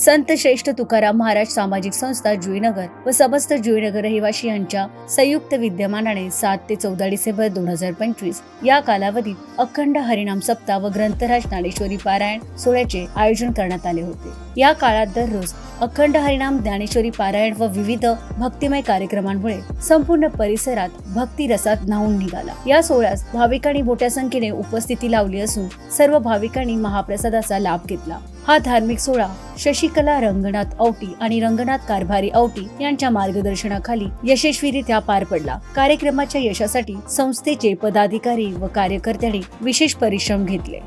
संत श्रेष्ठ तुकाराम महाराज सामाजिक संस्था जुईनगर व समस्त जुईनगर रहिवासी यांच्या संयुक्त विद्यमानाने 7 ते 14 डिसेंबर 2025 या कालावधीत अखंड हरिनाम सप्ताह व ग्रंथराज ज्ञानेश्वरी पारायण सोहळ्याचे आयोजन करण्यात आले होते। या काळात दररोज अखंड हरिनाम ज्ञानेश्वरी पारायण व विविध भक्तिमय कार्यक्रमांमुळे संपूर्ण परिसरात भक्ती रसात न्हाऊन निघाला। या सोहळ्यास भाविकांनी मोठ्या संख्येने उपस्थिती लावली असून सर्व भाविकांनी महाप्रसादाचा लाभ घेतला। हा धार्मिक सोहळा शशिकला रंगनाथ औटी आणि रंगनाथ कारभारी औटी यांच्या मार्गदर्शनाखाली यशस्वीरित्या पार पडला। कार्यक्रमाच्या यशासाठी संस्थेचे पदाधिकारी व कार्यकर्त्यांनी विशेष परिश्रम घेतले।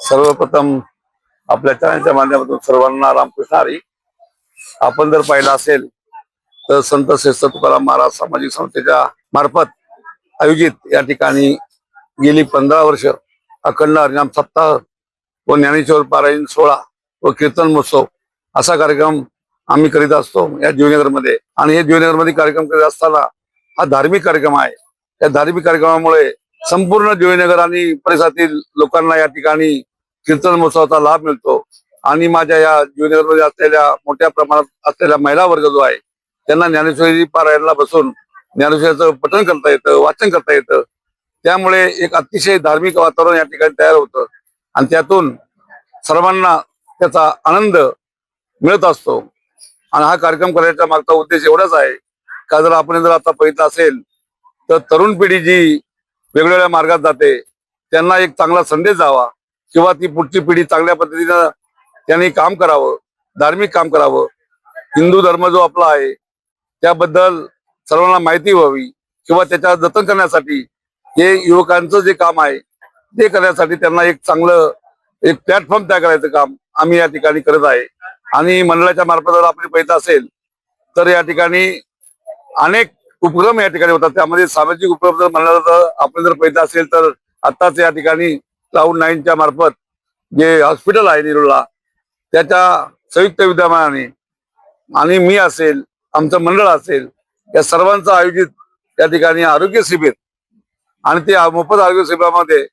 सर्वप्रथम आपल्या चॅनलच्या माध्यमातून सर्वांना रामकृष्ण हरी। आपण जर पाहिलं असेल तर संत श्रेष्ठ तुकाराम महाराज सामाजिक संस्थेच्या मार्फत आयोजित या ठिकाणी गेली 15 वर्ष अखंड हरिनाम सप्ताह व ज्ञानेश्वर पारायण सोहळा व कीर्तन महोत्सव असा कार्यक्रम आम्ही करीत असतो या जुईनगरमध्ये। आणि हे जुईनगरमध्ये कार्यक्रम करीत असताना हा धार्मिक कार्यक्रम आहे। या धार्मिक कार्यक्रमामुळे संपूर्ण जुईनगर आणि परिसरातील लोकांना या ठिकाणी कीर्तन महोत्सवाचा लाभ मिळतो। आणि माझ्या या जुईनगरमध्ये असलेल्या मोठ्या प्रमाणात असलेला महिला वर्ग जो आहे त्यांना ज्ञानेश्वरी पारायणाला बसून ज्ञानेश्वरीचं पठण करता येतं, वाचन करता येतं। त्यामुळे एक अतिशय धार्मिक वातावरण या ठिकाणी तयार होतं आणि त्यातून सर्वांना त्याचा आनंद मिळत असतो। आणि हा कार्यक्रम करण्याचा मागचा उद्देश एवढाच आहे का जर आता पाहिलं असेल तर तरुण पिढी जी वेगवेगळ्या मार्गात जाते त्यांना एक चांगला संदेश जावा किंवा ती पुढची पिढी चांगल्या पद्धतीनं त्यांनी काम करावं, धार्मिक काम करावं। हिंदू धर्म जो आपला आहे त्याबद्दल सर्वांना माहिती व्हावी किंवा त्याच्या जतन करण्यासाठी हे युवकांचं जे काम आहे ते करण्यासाठी त्यांना एक चांगलं एक प्लॅटफॉर्म तयार करायचं काम आम्ही या ठिकाणी करत आहे। आणि मंडळाच्या मार्फत जर आपण पाहिलं असेल तर या ठिकाणी अनेक उपक्रम या ठिकाणी होतात। त्यामध्ये सामाजिक उपक्रम जर म्हणलं तर आपण जर पाहिलं असेल तर आताच या ठिकाणी Cloud9च्या मार्फत जे हॉस्पिटल आहे निरुळला त्याच्या संयुक्त विद्यमानाने आणि मी असेल आमचं मंडळ असेल या सर्वांचं आयोजित त्या ठिकाणी आरोग्य शिबिर आणि ते मोफत आरोग्य शिबिरामध्ये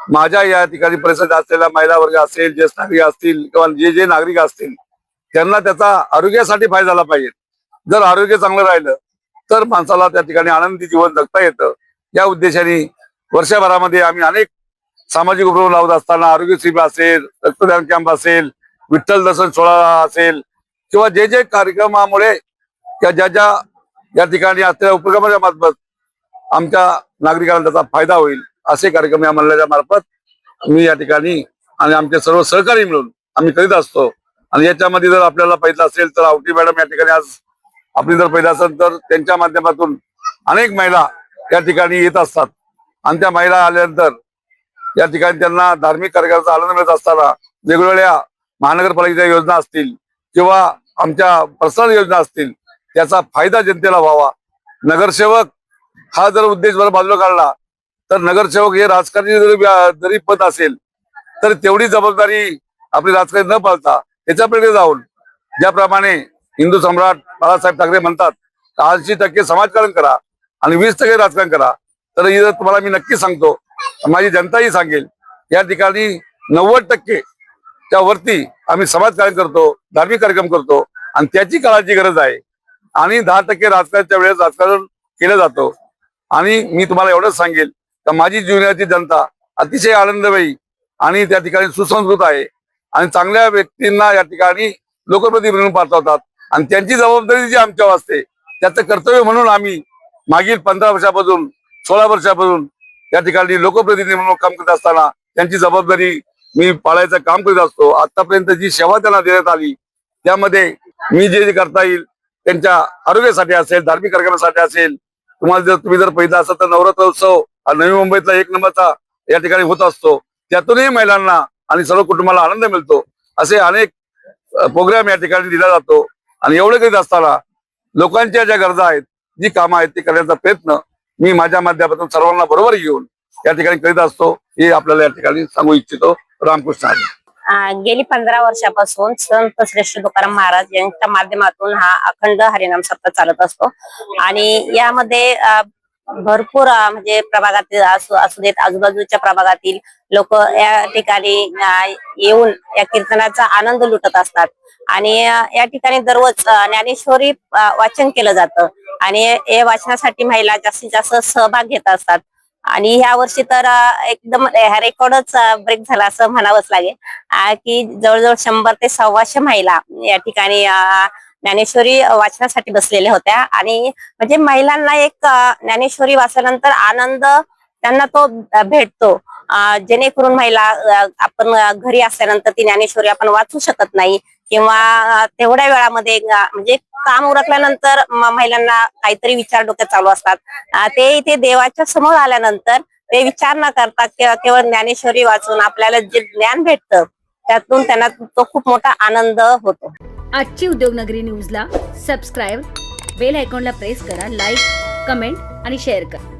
माझ्या या ठिकाणी परिसरात असलेला महिला वर्ग असेल, ज्येष्ठ नागरिक असतील किंवा जे नागरिक असतील त्यांना त्याचा आरोग्यासाठी फायदा झाला पाहिजे. जर आरोग्य चांगलं राहिलं तर माणसाला त्या ठिकाणी आनंदी जीवन जगता येतं. या उद्देशाने वर्षभरामध्ये आम्ही अनेक सामाजिक उपक्रम लावत असताना आरोग्य शिबिर असेल, रक्तदान कॅम्प असेल, विठ्ठल दर्शन सोहळा असेल किंवा जे जे कार्यक्रमामुळे ज्या या ठिकाणी असलेल्या उपक्रमाच्या मार्फत आमच्या नागरिकांना त्याचा फायदा होईल असे कार्यक्रम या मंडळाच्या मार्फत मी या ठिकाणी आणि आमचे सर्व सहकारी मिळून आम्ही करीत असतो. आणि याच्यामध्ये जर आपल्याला पाहिजे असेल तर आवटी मॅडम या ठिकाणी आज आपली जर पाहिजे असेल तर त्यांच्या माध्यमातून अनेक महिला या ठिकाणी येत असतात आणि त्या महिला आल्यानंतर या ठिकाणी त्यांना धार्मिक कार्यक्रमाचा आनंद मिळत असताना वेगवेगळ्या महानगरपालिकेच्या योजना असतील किंवा आमच्या पर्सनल योजना असतील त्याचा फायदा जनतेला व्हावा. नगरसेवक हा जर उद्देश जर बाजूला काढला तर नगरसेवक हे राजकारणी जरी पद असेल तर तेवढी जबाबदारी आपली राजकारणी न पाळता त्याच्याकडे जाऊन ज्याप्रमाणे हिंदू सम्राट बाळासाहेब ठाकरे म्हणतात 80% समाजकारण करा आणि 20% राजकारण करा. तर इथं तुम्हाला मी नक्की सांगतो, माझी जनताही सांगेल, या ठिकाणी 90% च्या वरती आम्ही समाजकारण करतो, धार्मिक कार्यक्रम करतो आणि त्याची काळाची गरज आहे. आणि 10% राजकारणाच्या वेळेस राजकारण केलं जातो. आणि मी तुम्हाला एवढंच सांगेल का माझी जीवनाची जनता अतिशय आनंदमयी आणि त्या ठिकाणी सुसंस्कृत आहे आणि चांगल्या व्यक्तींना या ठिकाणी लोकप्रतिनिधी म्हणून पाठवतात आणि त्यांची जबाबदारी जी आमच्यावर असते त्याचं कर्तव्य म्हणून आम्ही मागील 15 वर्षापासून 16 वर्षापासून या ठिकाणी लोकप्रतिनिधी म्हणून काम करत असताना त्यांची जबाबदारी मी पाळायचं काम करीत असतो. आतापर्यंत जी सेवा त्यांना देण्यात आली त्यामध्ये मी जे करता येईल त्यांच्या आरोग्यासाठी असेल, धार्मिक कार्यक्रमासाठी असेल, तुम्ही जर पहिला असाल तर नवरात्र उत्सव हा नवी मुंबईतला 1 नंबरचा या ठिकाणी होत असतो. त्यातूनही महिलांना आणि सर्व कुटुंबाला आनंद मिळतो. असे अनेक प्रोग्राम या ठिकाणी दिला जातो आणि एवढे करीत असताना लोकांच्या ज्या गरजा आहेत, जी कामं आहेत ते करण्याचा प्रयत्न मी माझ्या माध्यमातून सर्वांना बरोबर घेऊन या ठिकाणी करीत असतो. हे आपल्याला या ठिकाणी सांगू इच्छितो. रामकृष्ण हरी. गेली 15 वर्षापासून संत श्रेष्ठ तुकाराम महाराज यांच्या माध्यमातून हा अखंड हरिनाम सप्ताह चालत असतो आणि यामध्ये भरपूर म्हणजे प्रभागातील असू देत, आजूबाजूच्या प्रभागातील लोक या ठिकाणी येऊन या कीर्तनाचा आनंद लुटत असतात. आणि या ठिकाणी दररोज ज्ञानेश्वरी वाचन केलं जातं आणि या वाचनासाठी महिला जास्तीत जास्त सहभाग घेत असतात. आणि ह्या वर्षी तर एकदम रेकॉर्डच ब्रेक झाला असं म्हणावंच लागेल की जवळजवळ 100 ते 125 महिला या ठिकाणी ज्ञानेश्वरी वाचनासाठी बसलेल्या होत्या. आणि म्हणजे महिलांना एक ज्ञानेश्वरी वाचल्यानंतर आनंद त्यांना तो भेटतो, जेणेकरून महिला आपण घरी असल्यानंतर ती ज्ञानेश्वरी आपण वाचू शकत नाही किंवा तेवढ्या वेळामध्ये म्हणजे काम उरकल्यानंतर महिलांना काहीतरी विचार डोक्यात चालू असतात. ते इथे देवाच्या समोर आल्यानंतर ते विचार न करता केवळ ज्ञानेश्वरी वाचून आपल्याला जे ज्ञान भेटतं त्यातून त्यांना तो खूप मोठा आनंद होतो. आजची उद्योगनगरी न्यूजला सबस्क्राईब, बेल आयकॉनला प्रेस करा, लाईक, कमेंट आणि शेअर करा.